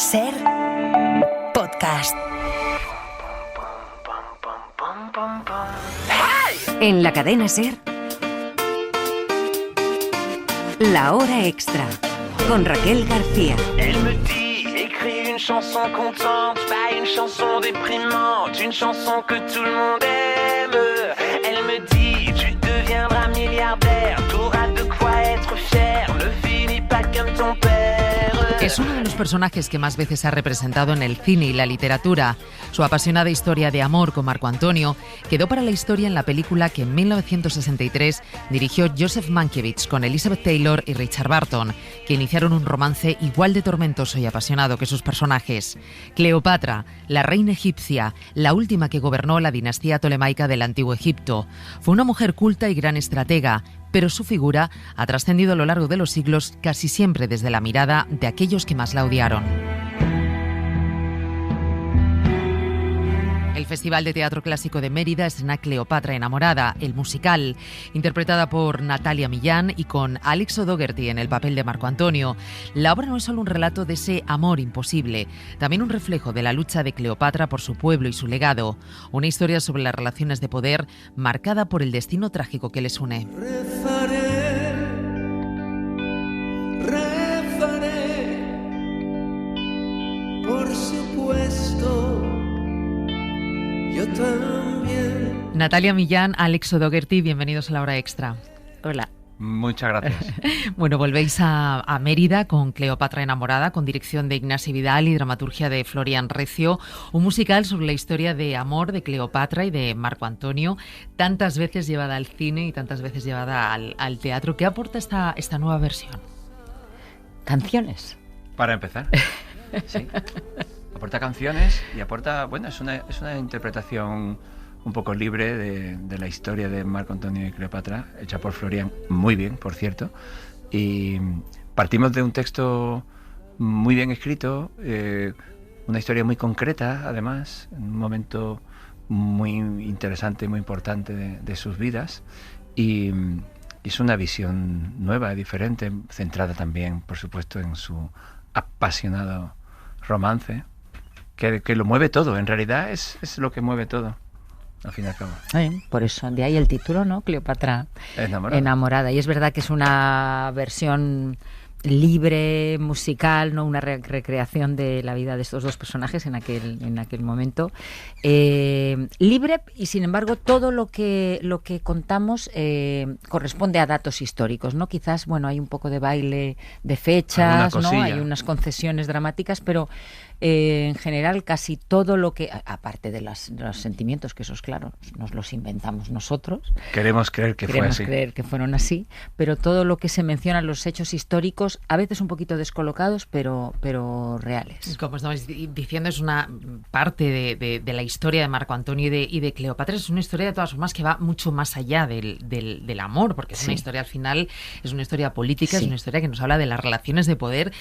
Ser podcast. En la cadena Ser, La Hora Extra, con Raquel García. Elle me dit, écris une chanson contente, pas une chanson déprimante, une chanson que tout le monde aime. Elle me dit, tu deviendras milliardaire, t'auras de quoi être fier, ne finis pas comme ton père. Es uno de los personajes que más veces ha representado en el cine y la literatura. Su apasionada historia de amor con Marco Antonio quedó para la historia en la película que en 1963 dirigió Joseph Mankiewicz con Elizabeth Taylor y Richard Burton, que iniciaron un romance igual de tormentoso y apasionado que sus personajes. Cleopatra, la reina egipcia, la última que gobernó la dinastía tolemaica del Antiguo Egipto. Fue una mujer culta y gran estratega, pero su figura ha trascendido a lo largo de los siglos, casi siempre desde la mirada de aquellos que más la odiaron. El Festival de Teatro Clásico de Mérida estrena Cleopatra enamorada, el musical, interpretada por Natalia Millán y con Alex O'Doherty en el papel de Marco Antonio. La obra no es solo un relato de ese amor imposible, también un reflejo de la lucha de Cleopatra por su pueblo y su legado, una historia sobre las relaciones de poder marcada por el destino trágico que les une. Rezaré, por supuesto. Yo también. Natalia Millán, Alex O'Doherty, bienvenidos a La Hora Extra. Hola. Muchas gracias. Bueno, volvéis a Mérida con Cleopatra enamorada, con dirección de Ignasi Vidal y dramaturgia de Florian Recio, un musical sobre la historia de amor de Cleopatra y de Marco Antonio, tantas veces llevada al cine y tantas veces llevada al teatro. ¿Qué aporta esta nueva versión? Canciones. Para empezar, sí. Aporta canciones y aporta, bueno, es una interpretación un poco libre de la historia de Marco Antonio y Cleopatra, hecha por Florian, muy bien, por cierto. Y partimos de un texto muy bien escrito, una historia muy concreta, además, en un momento muy interesante, muy importante de sus vidas. Y es una visión nueva, diferente, centrada también, por supuesto, en su apasionado romance, que lo mueve todo. En realidad es lo que mueve todo, al fin y al cabo. Por eso, de ahí el título, ¿no? Cleopatra enamorada. Y es verdad que es una versión libre, musical, ¿no? Una recreación de la vida de estos dos personajes en aquel momento. Libre, y sin embargo todo lo que contamos corresponde a datos históricos, ¿no? Quizás, bueno, hay un poco de baile de fechas, ¿no? Hay unas concesiones dramáticas, pero en general casi todo lo que, aparte de los sentimientos, que esos, claro, nos los inventamos nosotros. Queremos creer que fue así. Queremos creer que fueron así, pero todo lo que se menciona, los hechos históricos, a veces un poquito descolocados, pero reales. Como estamos diciendo, es una parte de la historia de Marco Antonio y de Cleopatra. Es una historia, de todas formas, que va mucho más allá del amor, porque es una historia, al final, es una historia política, es una historia que nos habla de las relaciones de poder.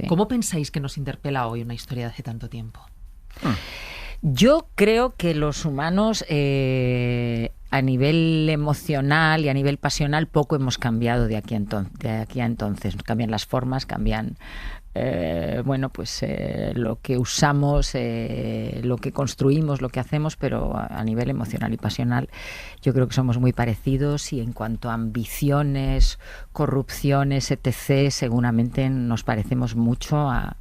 ¿Cómo pensáis que nos interpela hoy una historia de hace tanto tiempo? Yo creo que los humanos, a nivel emocional y a nivel pasional, poco hemos cambiado de aquí a entonces. Cambian las formas, cambian lo que usamos, lo que construimos, lo que hacemos, pero a nivel emocional y pasional yo creo que somos muy parecidos, y en cuanto a ambiciones, corrupciones, etc., seguramente nos parecemos mucho a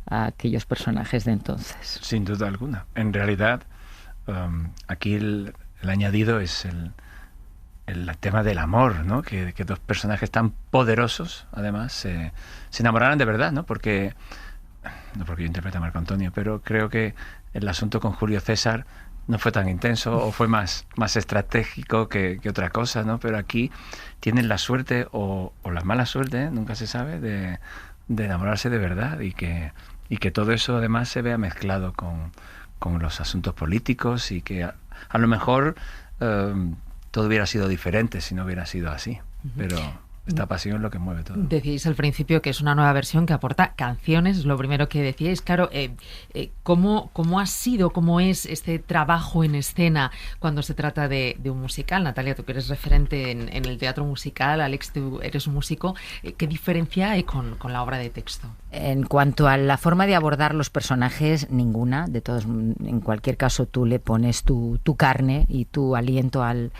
aquellos personajes de entonces. Sin duda alguna. En realidad, aquí el añadido es el tema del amor, ¿no? Que dos personajes tan poderosos, además, se enamoraran de verdad, ¿no? No porque yo interprete a Marco Antonio, pero creo que el asunto con Julio César no fue tan intenso, o fue más estratégico que otra cosa, ¿no? Pero aquí tienen la suerte o la mala suerte, nunca se sabe, de enamorarse de verdad, y que todo eso además se vea mezclado con los asuntos políticos, y que a lo mejor todo hubiera sido diferente si no hubiera sido así, pero esta pasión es lo que mueve todo. Decíais al principio que es una nueva versión que aporta canciones, lo primero que decíais. Claro, ¿cómo ha sido, cómo es este trabajo en escena cuando se trata de un musical? Natalia, tú que eres referente en el teatro musical, Alex, tú eres un músico, ¿qué diferencia hay con la obra de texto? En cuanto a la forma de abordar los personajes, ninguna. De todos, en cualquier caso, tú le pones tu carne y tu aliento al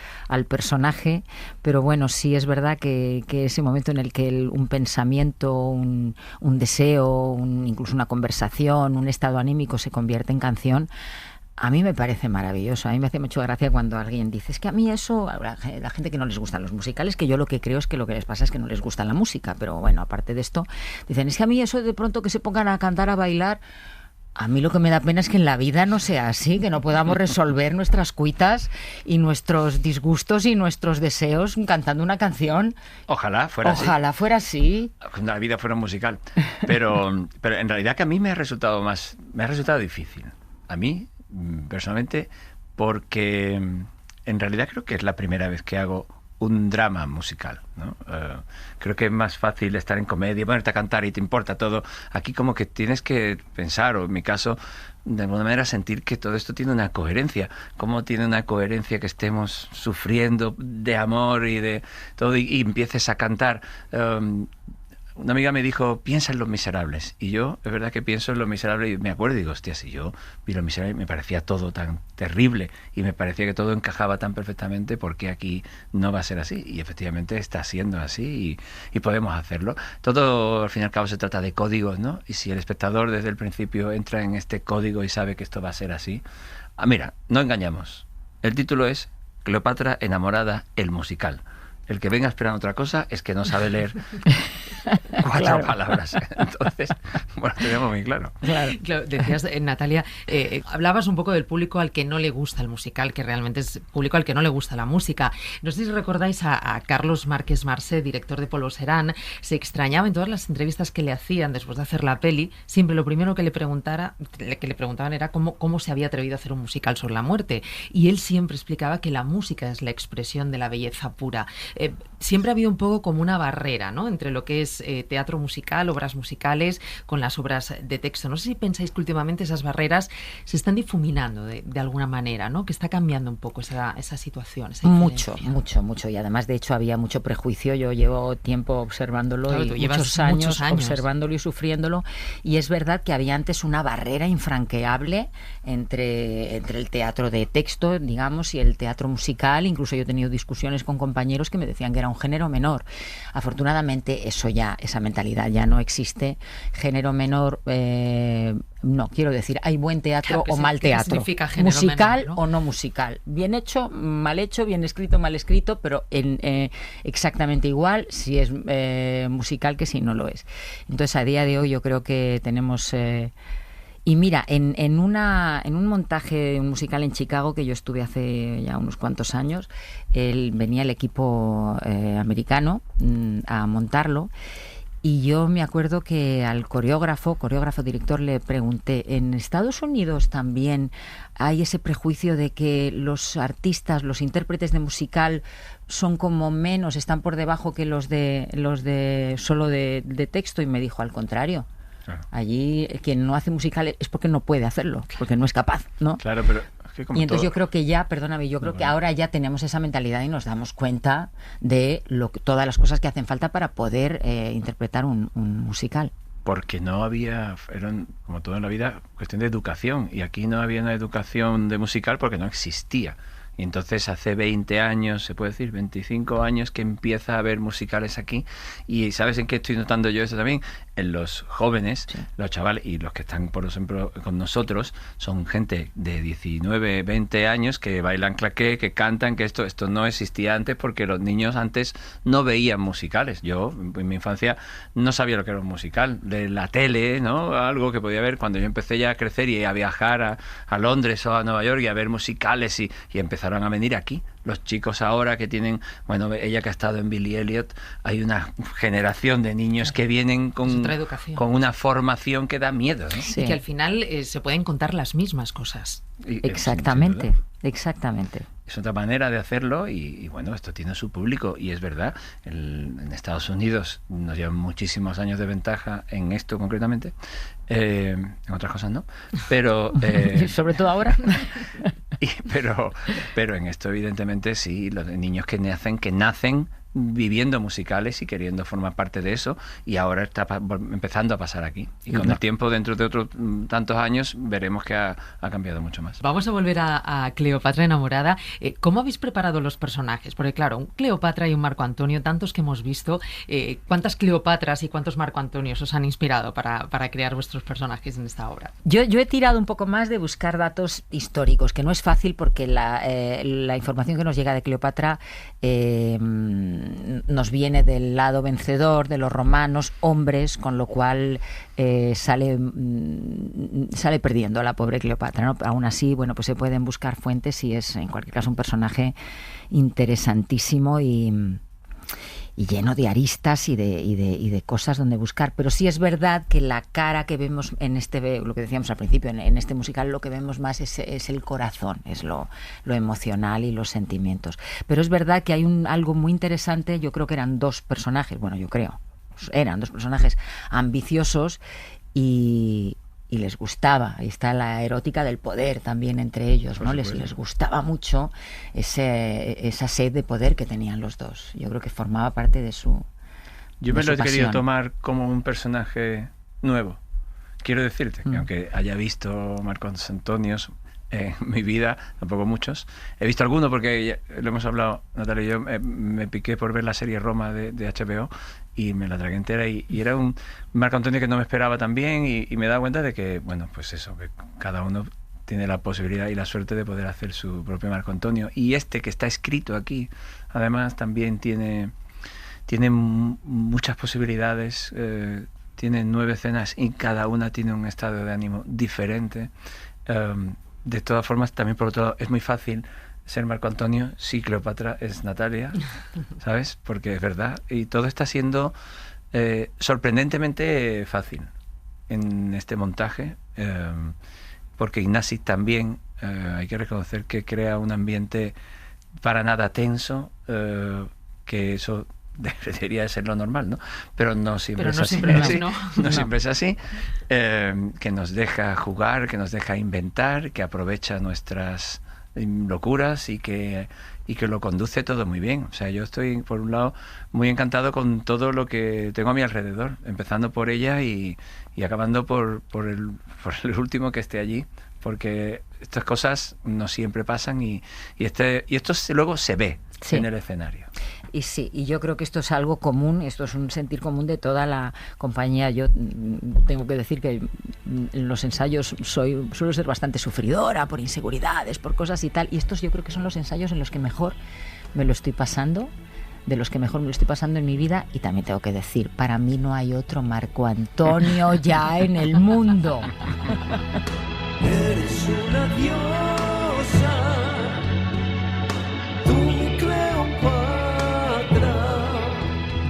personaje. Pero bueno, sí es verdad que ese momento en el que un pensamiento, un deseo, incluso una conversación, un estado anímico se convierte en canción, a mí me parece maravilloso. A mí me hace mucha gracia cuando alguien dice, es que a mí eso, la gente que no les gustan los musicales, que yo lo que creo es que lo que les pasa es que no les gusta la música, pero bueno, aparte de esto, dicen, es que a mí eso de pronto que se pongan a cantar, a bailar, a mí lo que me da pena es que en la vida no sea así, que no podamos resolver nuestras cuitas y nuestros disgustos y nuestros deseos cantando una canción. Ojalá fuera así. Ojalá fuera así. La vida fuera un musical. Pero en realidad que a mí me ha resultado difícil. A mí, personalmente, porque en realidad creo que es la primera vez que hago un drama musical, ¿no? Creo que es más fácil estar en comedia, ponerte a cantar y te importa todo. Aquí como que tienes que pensar, o en mi caso, de alguna manera sentir que todo esto tiene una coherencia. ¿Cómo tiene una coherencia que estemos sufriendo de amor y de todo y empieces a cantar? Una amiga me dijo, piensa en Los Miserables. Y yo, es verdad que pienso en Los Miserables y me acuerdo y digo, hostia, si yo vi Los Miserables me parecía todo tan terrible y me parecía que todo encajaba tan perfectamente, ¿por qué aquí no va a ser así? Y efectivamente está siendo así y podemos hacerlo. Todo, al fin y al cabo, se trata de códigos, ¿no? Y si el espectador desde el principio entra en este código y sabe que esto va a ser así... mira, no engañamos. El título es Cleopatra enamorada, el musical. El que venga esperando otra cosa es que no sabe leer 4 palabras. Entonces, bueno, tenemos muy claro. Claro, decías, Natalia, hablabas un poco del público al que no le gusta el musical, que realmente es público al que no le gusta la música. No sé si recordáis a Carlos Márquez Marsé, director de Polvo Serán, se extrañaba en todas las entrevistas que le hacían después de hacer la peli, siempre lo primero que le preguntaban era cómo se había atrevido a hacer un musical sobre la muerte. Y él siempre explicaba que la música es la expresión de la belleza pura. Siempre ha habido un poco como una barrera, ¿no?, entre lo que es teatro musical, obras musicales, con las obras de texto. No sé si pensáis que últimamente esas barreras se están difuminando de alguna manera, ¿no?, que está cambiando un poco esa situación. Esa mucho. Y además, de hecho, había mucho prejuicio. Yo llevo tiempo observándolo, claro, y muchos años observándolo y sufriéndolo. Y es verdad que había antes una barrera infranqueable entre el teatro de texto, digamos, y el teatro musical. Incluso yo he tenido discusiones con compañeros que me decían que era un género menor. Afortunadamente esa mentalidad ya no existe. Género menor, no, quiero decir, hay buen teatro o mal teatro, musical menor, ¿no?, o no musical, bien hecho, mal hecho, bien escrito, mal escrito, pero exactamente igual si es musical que si no lo es. Entonces, a día de hoy yo creo que tenemos... Y mira, en un montaje de un musical en Chicago que yo estuve hace ya unos cuantos años, venía el equipo americano a montarlo, y yo me acuerdo que al coreógrafo director, le pregunté, ¿en Estados Unidos también hay ese prejuicio de que los artistas, los intérpretes de musical son como menos, están por debajo que los de solo de texto? Y me dijo, al contrario. Claro. Allí quien no hace musical es porque no puede hacerlo, porque no es capaz, ¿no? Claro, pero es que como y entonces todo... yo creo que ya, perdóname, que ahora ya tenemos esa mentalidad y nos damos cuenta de todas las cosas que hacen falta para poder interpretar un musical. Porque no había, eran, como todo en la vida, cuestión de educación, y aquí no había una educación de musical porque no existía. Y entonces hace 20 años, se puede decir, 25 años que empieza a haber musicales aquí. Y ¿sabes en qué estoy notando yo eso también? En los jóvenes, sí, los chavales, y los que están, por ejemplo, con nosotros, son gente de 19, 20 años que bailan claqué, que cantan, que esto no existía antes porque los niños antes no veían musicales. Yo, en mi infancia, no sabía lo que era un musical. De la tele, ¿no? Algo que podía ver cuando yo empecé ya a crecer y a viajar a Londres o a Nueva York y a ver musicales y empezaron a venir aquí. Los chicos ahora que tienen, bueno, ella que ha estado en Billy Elliot, hay una generación de niños que vienen con una formación que da miedo, ¿no? Sí. Y que al final se pueden contar las mismas cosas. Exactamente. Es otra manera de hacerlo y bueno, esto tiene su público y es verdad, en Estados Unidos nos llevan muchísimos años de ventaja en esto concretamente, en otras cosas no, pero... sobre todo ahora. Pero en esto evidentemente sí, los niños que nacen viviendo musicales y queriendo formar parte de eso, y ahora está empezando a pasar aquí. Y con el tiempo, dentro de otros tantos años, veremos que ha cambiado mucho más. Vamos a volver a Cleopatra enamorada. ¿Cómo habéis preparado los personajes? Porque claro, un Cleopatra y un Marco Antonio, tantos que hemos visto, ¿cuántas Cleopatras y cuántos Marco Antonios os han inspirado para crear vuestros personajes en esta obra? Yo he tirado un poco más de buscar datos históricos, que no es fácil porque la información que nos llega de Cleopatra nos viene del lado vencedor, de los romanos, hombres, con lo cual sale perdiendo la pobre Cleopatra, ¿no? Aún así, bueno, pues se pueden buscar fuentes y es en cualquier caso un personaje interesantísimo y lleno de aristas y de cosas donde buscar. Pero sí es verdad que la cara que vemos en lo que decíamos al principio, en este musical, lo que vemos más es el corazón, es lo emocional y los sentimientos. Pero es verdad que hay algo muy interesante. Yo creo que eran dos personajes ambiciosos y les gustaba. Ahí está la erótica del poder también entre ellos, ¿no? Les gustaba mucho esa sed de poder que tenían los dos. Yo creo que formaba parte de su Yo me lo he querido tomar como un personaje nuevo. Quiero decirte que aunque haya visto Marcos Antonios en mi vida, tampoco muchos, he visto algunos porque lo hemos hablado Natalia y yo, me piqué por ver la serie Roma de HBO y me la tragué entera y era un Marco Antonio que no me esperaba tan bien y me he dado cuenta de que, bueno, pues eso, que cada uno tiene la posibilidad y la suerte de poder hacer su propio Marco Antonio, y que está escrito aquí, además también tiene muchas posibilidades, tiene 9 escenas y cada una tiene un estado de ánimo diferente. De todas formas, también por otro lado, es muy fácil ser Marco Antonio si Cleopatra es Natalia, ¿sabes? Porque es verdad. Y todo está siendo sorprendentemente fácil en este montaje, porque Ignasi también, hay que reconocer que crea un ambiente para nada tenso, que eso debería ser lo normal, ¿no? Pero no siempre es así. No siempre es así. Que nos deja jugar, que nos deja inventar, que aprovecha nuestras locuras y que lo conduce todo muy bien. O sea, yo estoy, por un lado, muy encantado con todo lo que tengo a mi alrededor, empezando por ella y acabando por el último que esté allí, porque estas cosas no siempre pasan y esto luego se ve en el escenario. Y sí, y yo creo que esto es algo común, esto es un sentir común de toda la compañía. Yo tengo que decir que en los ensayos suelo ser bastante sufridora por inseguridades, por cosas y tal, y estos yo creo que son los ensayos en los que mejor me lo estoy pasando, en mi vida. Y también tengo que decir, para mí no hay otro Marco Antonio ya en el mundo. Eres una diosa, tú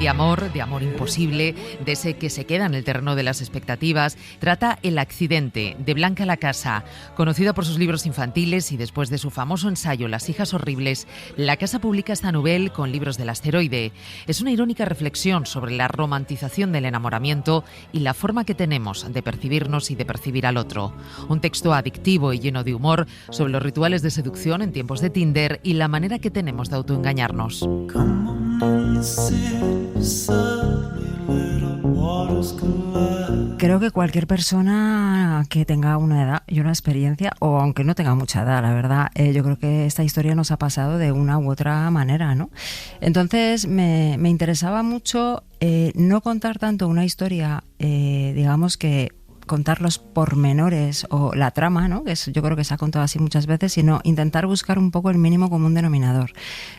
de amor imposible, de ese que se queda en el terreno de las expectativas, trata El accidente, de Blanca Lacasa. Conocida por sus libros infantiles y después de su famoso ensayo Las hijas horribles, Lacasa publica esta novela con Libros del Asteroide. Es una irónica reflexión sobre la romantización del enamoramiento y la forma que tenemos de percibirnos y de percibir al otro. Un texto adictivo y lleno de humor sobre los rituales de seducción en tiempos de Tinder y la manera que tenemos de autoengañarnos. Creo que cualquier persona que tenga una edad y una experiencia, o aunque no tenga mucha edad, la verdad, yo creo que esta historia nos ha pasado de una u otra manera, ¿no? Entonces me interesaba mucho no contar tanto una historia, digamos que contar los pormenores o la trama, ¿no? Que yo creo que se ha contado así muchas veces, sino intentar buscar un poco el mínimo común denominador.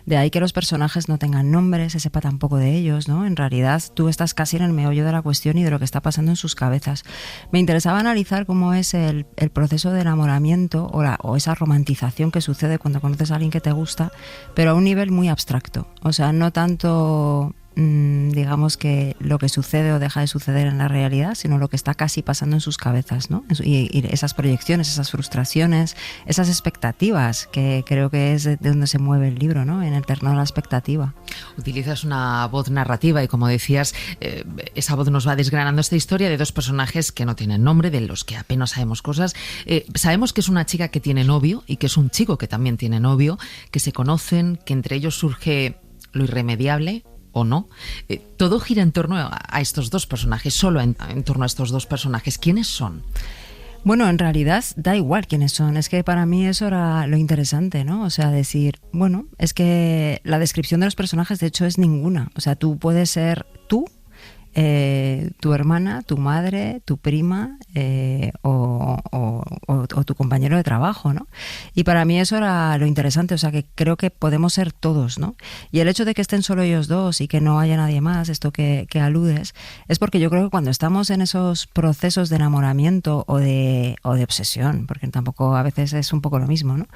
De ahí que los personajes no tengan nombres, se sepa tampoco de ellos, ¿no? En realidad tú estás casi en el meollo de la cuestión y de lo que está pasando en sus cabezas. Me interesaba analizar cómo es el proceso de enamoramiento o esa romantización que sucede cuando conoces a alguien que te gusta, pero a un nivel muy abstracto. O sea, no tanto digamos que lo que sucede o deja de suceder en la realidad, sino lo que está casi pasando en sus cabezas, ¿no? Y esas proyecciones, esas frustraciones, esas expectativas, que creo que es de donde se mueve el libro, ¿no? En el terreno de la expectativa. Utilizas una voz narrativa y, como decías, esa voz nos va desgranando esta historia de dos personajes que no tienen nombre, de los que apenas sabemos cosas. Sabemos que es una chica que tiene novio y que es un chico que también tiene novio, que se conocen, que entre ellos surge lo irremediable o no. Todo gira en torno a estos dos personajes, solo en torno a estos dos personajes. ¿Quiénes son? Bueno, en realidad da igual quiénes son. Es que para mí eso era lo interesante, ¿no? O sea, decir, bueno, es que la descripción de los personajes de hecho es ninguna. O sea, tú puedes ser tú, tu hermana, tu madre, tu prima o tu compañero de trabajo, ¿no? Y para mí eso era lo interesante, o sea, que creo que podemos ser todos, ¿no? Y el hecho de que estén solo ellos dos y que no haya nadie más, esto que aludes, es porque yo creo que cuando estamos en esos procesos de enamoramiento o de obsesión, porque tampoco a veces es un poco lo mismo, ¿no?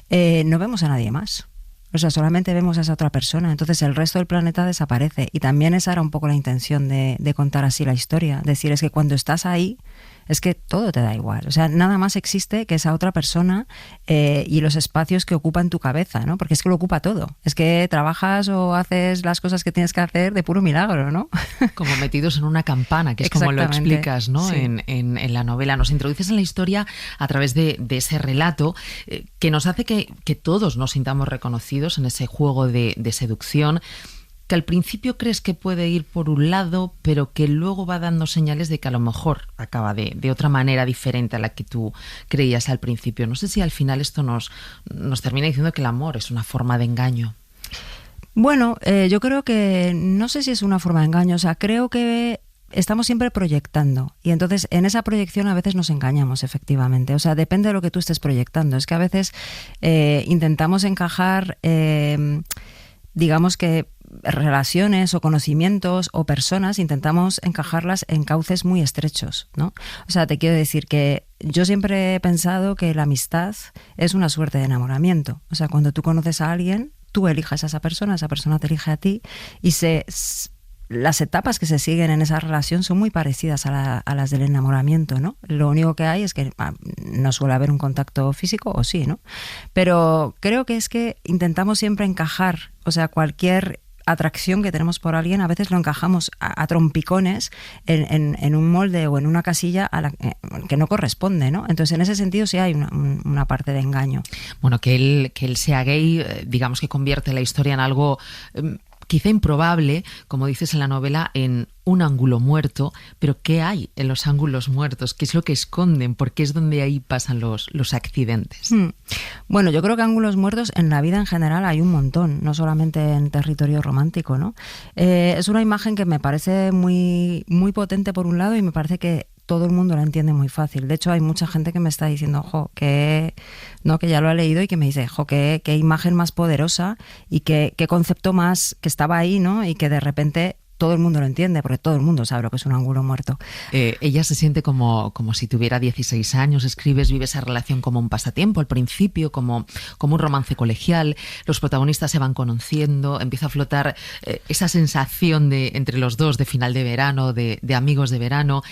No vemos a nadie más. O sea, solamente vemos a esa otra persona, entonces el resto del planeta desaparece. Y también esa era un poco la intención de contar así la historia. Decir, es que cuando estás ahí, es que todo te da igual. O sea, nada más existe que esa otra persona y los espacios que ocupa en tu cabeza, ¿no? Porque es que lo ocupa todo. Es que trabajas o haces las cosas que tienes que hacer de puro milagro, ¿no? Como metidos en una campana, que es como lo explicas, ¿no? Sí. En la novela. Nos introduces en la historia a través de ese relato que nos hace que todos nos sintamos reconocidos en ese juego de seducción, que al principio crees que puede ir por un lado, pero que luego va dando señales de que a lo mejor acaba de otra manera diferente a la que tú creías al principio. No sé si al final esto nos termina diciendo que el amor es una forma de engaño. Bueno, yo creo que no sé si es una forma de engaño, o sea, creo que estamos siempre proyectando y entonces en esa proyección a veces nos engañamos, efectivamente. O sea, depende de lo que tú estés proyectando. Es que a veces intentamos encajar, digamos que relaciones o conocimientos o personas, intentamos encajarlas en cauces muy estrechos, ¿no? O sea, te quiero decir que yo siempre he pensado que la amistad es una suerte de enamoramiento. O sea, cuando tú conoces a alguien, tú eliges a esa persona te elige a ti y las etapas que se siguen en esa relación son muy parecidas a las del enamoramiento, ¿no? Lo único que hay es que no suele haber un contacto físico, o sí, ¿no? Pero creo que es que intentamos siempre encajar, o sea, cualquier atracción que tenemos por alguien, a veces lo encajamos a trompicones en un molde o en una casilla a la que no corresponde, ¿no? Entonces, en ese sentido sí hay una parte de engaño. Bueno, que él sea gay, digamos que convierte la historia en algo quizá improbable, como dices en la novela, en un ángulo muerto, pero ¿qué hay en los ángulos muertos? ¿Qué es lo que esconden? Porque es donde ahí pasan los accidentes. Bueno, yo creo que ángulos muertos en la vida en general hay un montón, no solamente en territorio romántico, ¿no? Es una imagen que me parece muy, muy potente por un lado y me parece que todo el mundo la entiende muy fácil. De hecho, hay mucha gente que me está diciendo, que ya lo ha leído y que me dice, qué imagen más poderosa y qué concepto más que estaba ahí, ¿no? Y que de repente todo el mundo lo entiende, porque todo el mundo sabe lo que es un ángulo muerto. Ella se siente como si tuviera 16 años, vive esa relación como un pasatiempo al principio, como un romance colegial, los protagonistas se van conociendo, empieza a flotar esa sensación entre los dos de final de verano, de amigos de verano,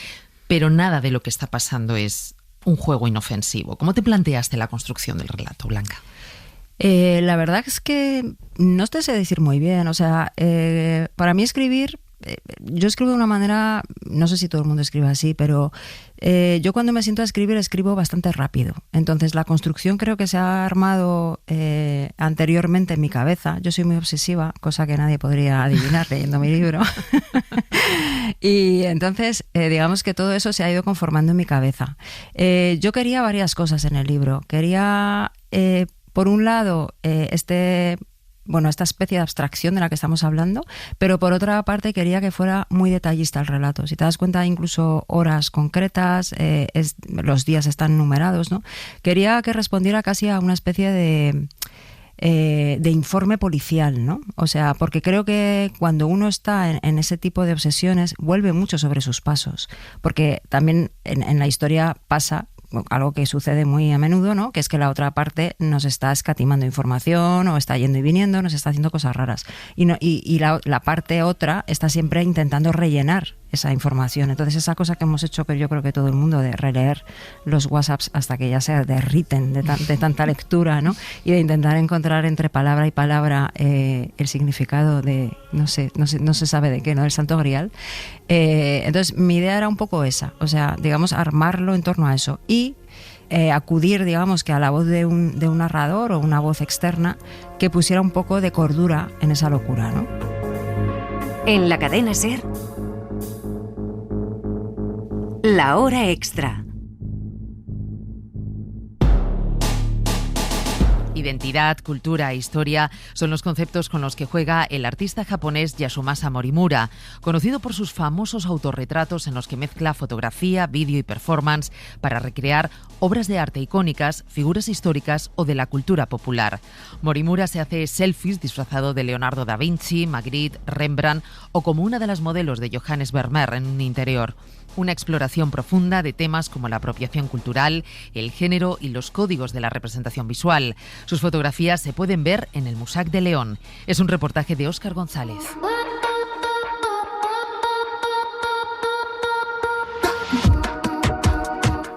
pero nada de lo que está pasando es un juego inofensivo. ¿Cómo te planteaste la construcción del relato, Blanca? La verdad es que no te sé decir muy bien. O sea, para mí escribir, yo escribo de una manera, no sé si todo el mundo escribe así, pero yo cuando me siento a escribir, escribo bastante rápido. Entonces la construcción creo que se ha armado anteriormente en mi cabeza. Yo soy muy obsesiva, cosa que nadie podría adivinar leyendo mi libro. Y entonces, digamos que todo eso se ha ido conformando en mi cabeza. Yo quería varias cosas en el libro. Quería, por un lado, esta especie de abstracción de la que estamos hablando, pero por otra parte quería que fuera muy detallista el relato. Si te das cuenta, incluso horas concretas, los días están numerados, ¿no? Quería que respondiera casi a una especie de informe policial, ¿no? O sea, porque creo que cuando uno está en ese tipo de obsesiones, vuelve mucho sobre sus pasos, porque también en la historia pasa algo que sucede muy a menudo, ¿no? Que es que la otra parte nos está escatimando información o está yendo y viniendo, nos está haciendo cosas raras. Y la parte otra está siempre intentando rellenar esa información. Entonces esa cosa que hemos hecho, que yo creo que todo el mundo, de releer los WhatsApps hasta que ya se derriten de tanta lectura, ¿no? Y de intentar encontrar entre palabra y palabra el significado de, no se sabe de qué, ¿no? Del Santo Grial. Entonces mi idea era un poco esa, o sea, digamos, armarlo en torno a eso. Y acudir, digamos, que a la voz de un narrador o una voz externa que pusiera un poco de cordura en esa locura, ¿no? En la cadena SER, La Hora Extra. Identidad, cultura e historia son los conceptos con los que juega el artista japonés Yasumasa Morimura, conocido por sus famosos autorretratos en los que mezcla fotografía, vídeo y performance para recrear obras de arte icónicas, figuras históricas o de la cultura popular. Morimura se hace selfies disfrazado de Leonardo da Vinci, Magritte, Rembrandt o como una de las modelos de Johannes Vermeer en un interior. Una exploración profunda de temas como la apropiación cultural, el género y los códigos de la representación visual. Sus fotografías se pueden ver en el Musac de León. Es un reportaje de Óscar González.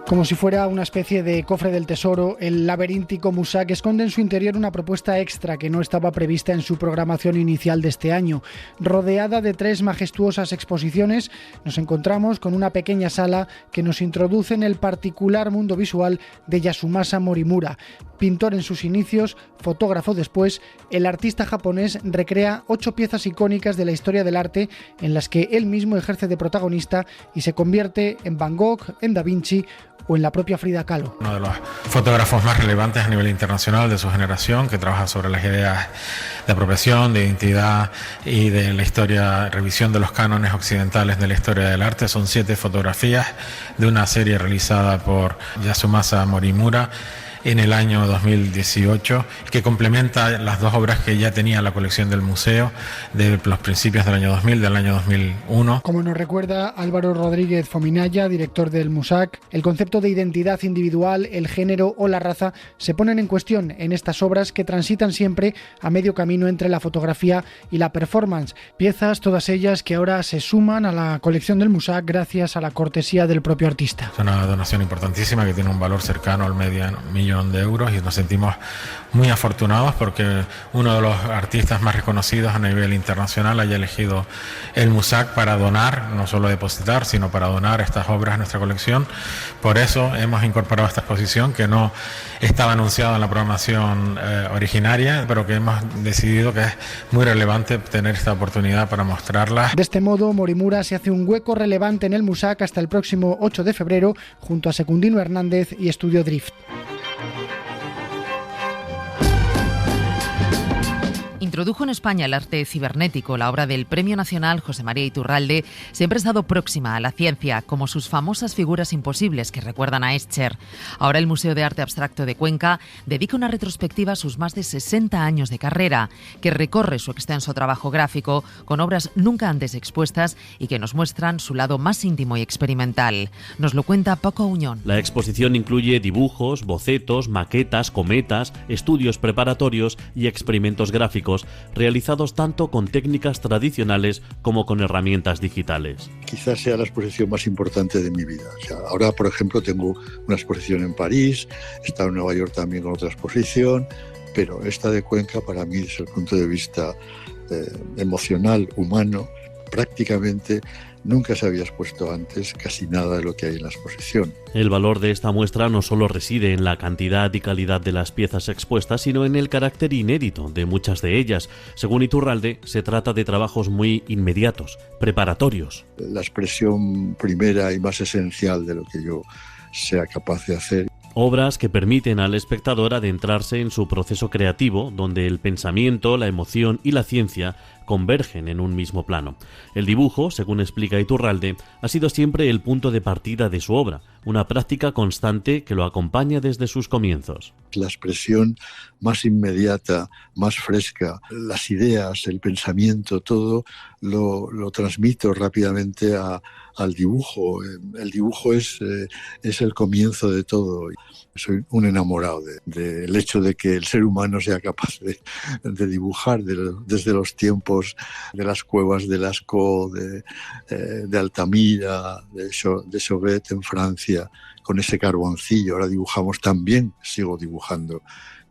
Como si fuera una especie de cofre del tesoro, el laberíntico Musac esconde en su interior una propuesta extra que no estaba prevista en su programación inicial de este año. Rodeada de 3 majestuosas exposiciones, nos encontramos con una pequeña sala que nos introduce en el particular mundo visual de Yasumasa Morimura. Pintor en sus inicios, fotógrafo después, el artista japonés recrea 8 piezas icónicas de la historia del arte en las que él mismo ejerce de protagonista y se convierte en Van Gogh, en Da Vinci o en la propia Frida Kahlo. Uno de los fotógrafos más relevantes a nivel internacional de su generación, que trabaja sobre las ideas de apropiación, de identidad y de la historia, revisión de los cánones occidentales de la historia del arte. Son 7 fotografías de una serie realizada por Yasumasa Morimura en el año 2018, que complementa las 2 obras que ya tenía la colección del museo de los principios del año 2000, del año 2001. Como nos recuerda Álvaro Rodríguez Fominaya, director del Musac, el concepto de identidad individual, el género o la raza se ponen en cuestión en estas obras que transitan siempre a medio camino entre la fotografía y la performance. Piezas, todas ellas que ahora se suman a la colección del Musac gracias a la cortesía del propio artista. Es una donación importantísima que tiene un valor cercano al $500,000 y nos sentimos muy afortunados porque uno de los artistas más reconocidos a nivel internacional haya elegido el Musac para donar, no solo depositar, sino para donar estas obras a nuestra colección. Por eso hemos incorporado esta exposición que no estaba anunciada en la programación originaria, pero que hemos decidido que es muy relevante tener esta oportunidad para mostrarla. De este modo, Morimura se hace un hueco relevante en el Musac hasta el próximo 8 de febrero, junto a Secundino Hernández y Estudio Drift. Introdujo en España el arte cibernético. La obra del Premio Nacional José María Iturralde siempre ha estado próxima a la ciencia, como sus famosas figuras imposibles que recuerdan a Escher. Ahora el Museo de Arte Abstracto de Cuenca dedica una retrospectiva a sus más de 60 años de carrera, que recorre su extenso trabajo gráfico con obras nunca antes expuestas y que nos muestran su lado más íntimo y experimental. Nos lo cuenta Paco Auñón. La exposición incluye dibujos, bocetos, maquetas, cometas, estudios preparatorios y experimentos gráficos realizados tanto con técnicas tradicionales como con herramientas digitales. Quizás sea la exposición más importante de mi vida. Ahora, por ejemplo, tengo una exposición en París, he estado en Nueva York también con otra exposición, pero esta de Cuenca para mí, desde el punto de vista emocional, humano, prácticamente nunca se había expuesto antes casi nada de lo que hay en la exposición. El valor de esta muestra no solo reside en la cantidad y calidad de las piezas expuestas, sino en el carácter inédito de muchas de ellas. Según Iturralde, se trata de trabajos muy inmediatos, preparatorios. La expresión primera y más esencial de lo que yo sea capaz de hacer. Obras que permiten al espectador adentrarse en su proceso creativo, donde el pensamiento, la emoción y la ciencia convergen en un mismo plano. El dibujo, según explica Iturralde, ha sido siempre el punto de partida de su obra, una práctica constante que lo acompaña desde sus comienzos. La expresión más inmediata, más fresca, las ideas, el pensamiento, todo lo transmito rápidamente al dibujo. El dibujo es el comienzo de todo. Soy un enamorado del hecho de que el ser humano sea capaz de dibujar desde los tiempos de las cuevas de Lascaux, de Altamira, de Chauvet en Francia, con ese carboncillo. Ahora dibujamos también, sigo dibujando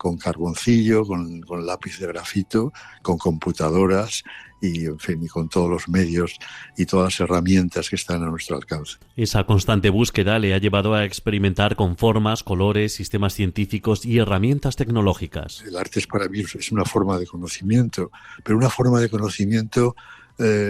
con carboncillo, con lápiz de grafito, con computadoras y, en fin, y con todos los medios y todas las herramientas que están a nuestro alcance. Esa constante búsqueda le ha llevado a experimentar con formas, colores, sistemas científicos y herramientas tecnológicas. El arte para mí es una forma de conocimiento, pero una forma de conocimiento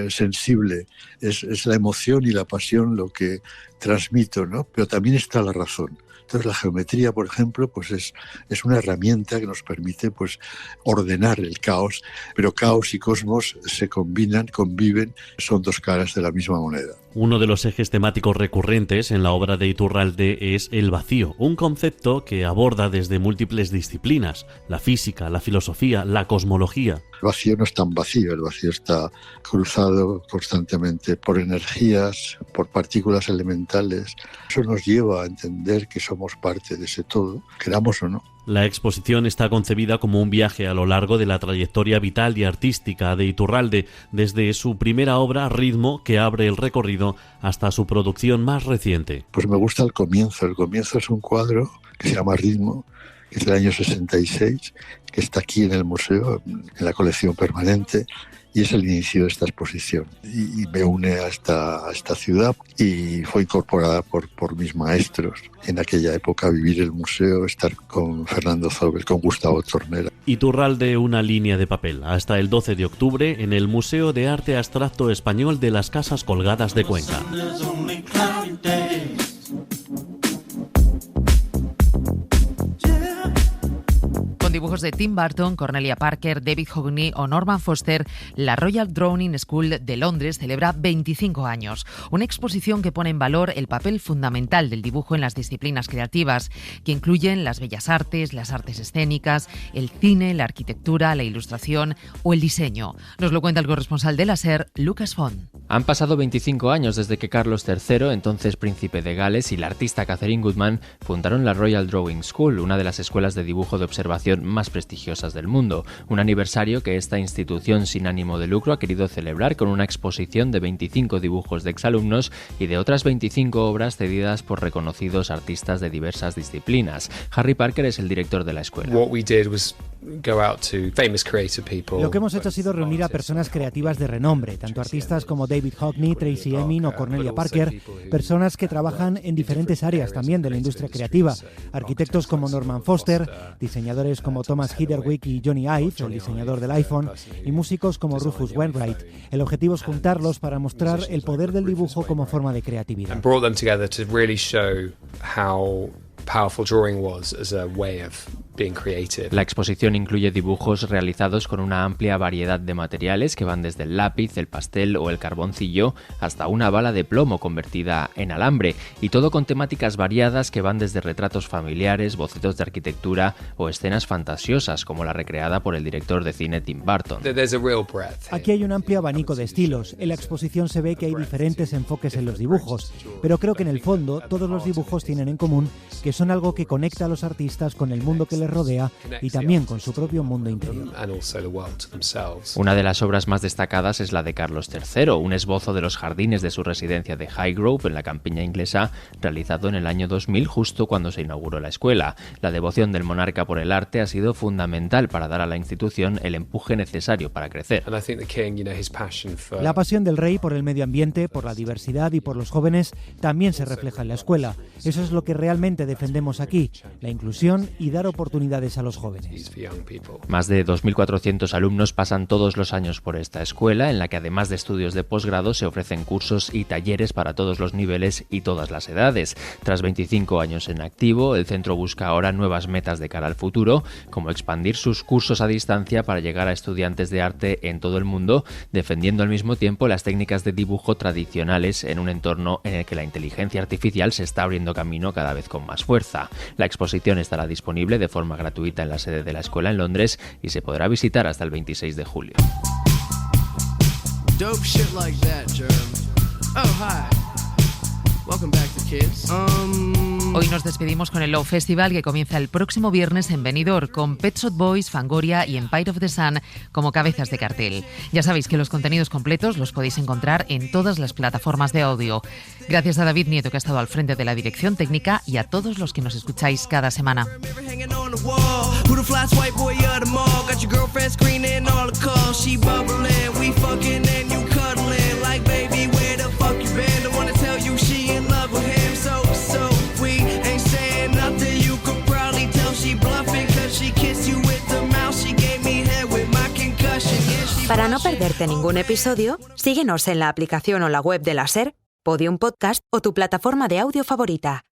sensible. Es la emoción y la pasión lo que transmito, ¿no? Pero también está la razón. Entonces la geometría, por ejemplo, pues es una herramienta que nos permite pues ordenar el caos, pero caos y cosmos se combinan, conviven, son dos caras de la misma moneda. Uno de los ejes temáticos recurrentes en la obra de Iturralde es el vacío, un concepto que aborda desde múltiples disciplinas: la física, la filosofía, la cosmología. El vacío no es tan vacío, el vacío está cruzado constantemente por energías, por partículas elementales. Eso nos lleva a entender que somos parte de ese todo, queramos o no. La exposición está concebida como un viaje a lo largo de la trayectoria vital y artística de Iturralde, desde su primera obra, Ritmo, que abre el recorrido, hasta su producción más reciente. Pues me gusta el comienzo. El comienzo es un cuadro que se llama Ritmo, que es del año 66, que está aquí en el museo, en la colección permanente, y es el inicio de esta exposición. Y me une a esta ciudad y fue incorporada por mis maestros. En aquella época vivir el museo, estar con Fernando Zobel, con Gustavo Tornera. Iturralde, una línea de papel, hasta el 12 de octubre en el Museo de Arte Abstracto Español de las Casas Colgadas de Cuenca. Con dibujos de Tim Burton, Cornelia Parker, David Hockney o Norman Foster, la Royal Drawing School de Londres celebra 25 años. Una exposición que pone en valor el papel fundamental del dibujo en las disciplinas creativas, que incluyen las bellas artes, las artes escénicas, el cine, la arquitectura, la ilustración o el diseño. Nos lo cuenta el corresponsal de la SER, Lucas Font. Han pasado 25 años desde que Carlos III, entonces príncipe de Gales, y la artista Catherine Goodman fundaron la Royal Drawing School, una de las escuelas de dibujo de observación más prestigiosas del mundo. Un aniversario que esta institución sin ánimo de lucro ha querido celebrar con una exposición de 25 dibujos de exalumnos y de otras 25 obras cedidas por reconocidos artistas de diversas disciplinas. Harry Parker es el director de la escuela. Lo que hemos hecho ha sido reunir a personas creativas de renombre, tanto artistas como David Hockney, Tracy Emin o Cornelia Parker, personas que trabajan en diferentes áreas también de la industria creativa, arquitectos como Norman Foster, diseñadores como Thomas Heatherwick y Johnny Ive, el diseñador del iPhone, y músicos como Rufus Wainwright. El objetivo es juntarlos para mostrar el poder del dibujo como forma de creatividad. La exposición incluye dibujos realizados con una amplia variedad de materiales que van desde el lápiz, el pastel o el carboncillo hasta una bala de plomo convertida en alambre, y todo con temáticas variadas que van desde retratos familiares, bocetos de arquitectura o escenas fantasiosas como la recreada por el director de cine Tim Burton. Aquí hay un amplio abanico de estilos. En la exposición se ve que hay diferentes enfoques en los dibujos, pero creo que en el fondo todos los dibujos tienen en común que son algo que conecta a los artistas con el mundo que les rodea y también con su propio mundo interior. Una de las obras más destacadas es la de Carlos III, un esbozo de los jardines de su residencia de Highgrove en la campiña inglesa, realizado en el año 2000, justo cuando se inauguró la escuela. La devoción del monarca por el arte ha sido fundamental para dar a la institución el empuje necesario para crecer. La pasión del rey por el medio ambiente, por la diversidad y por los jóvenes también se refleja en la escuela. Eso es lo que realmente defendemos aquí, la inclusión y dar oportunidades a los jóvenes. Más de 2.400 alumnos pasan todos los años por esta escuela, en la que además de estudios de posgrado se ofrecen cursos y talleres para todos los niveles y todas las edades. Tras 25 años en activo, el centro busca ahora nuevas metas de cara al futuro, como expandir sus cursos a distancia para llegar a estudiantes de arte en todo el mundo, defendiendo al mismo tiempo las técnicas de dibujo tradicionales en un entorno en el que la inteligencia artificial se está abriendo camino cada vez con más fuerza. La exposición estará disponible de forma gratuita en la sede de la escuela en Londres y se podrá visitar hasta el 26 de julio. Dope shit like that, Jerem. Oh, hi. Welcome back to Kids. Hoy nos despedimos con el Love Festival, que comienza el próximo viernes en Benidorm, con Pet Shop Boys, Fangoria y Empire of the Sun como cabezas de cartel. Ya sabéis que los contenidos completos los podéis encontrar en todas las plataformas de audio. Gracias a David Nieto, que ha estado al frente de la dirección técnica, y a todos los que nos escucháis cada semana. hanging on the wall. Who the fly white boy of the mall? Got your girlfriend screening all the calls. She bubbling, we fucking and you cuddling. Like baby, where the fuck you been? Don't wanna tell you she in love with him. So we ain't saying nothing. You could probably tell she bluffing, cause she kissed you with the mouth. She gave me head with my concussion. Yeah, Para no perderte ningún episodio, síguenos en la aplicación o la web de la SER, Podium Podcast o tu plataforma de audio favorita.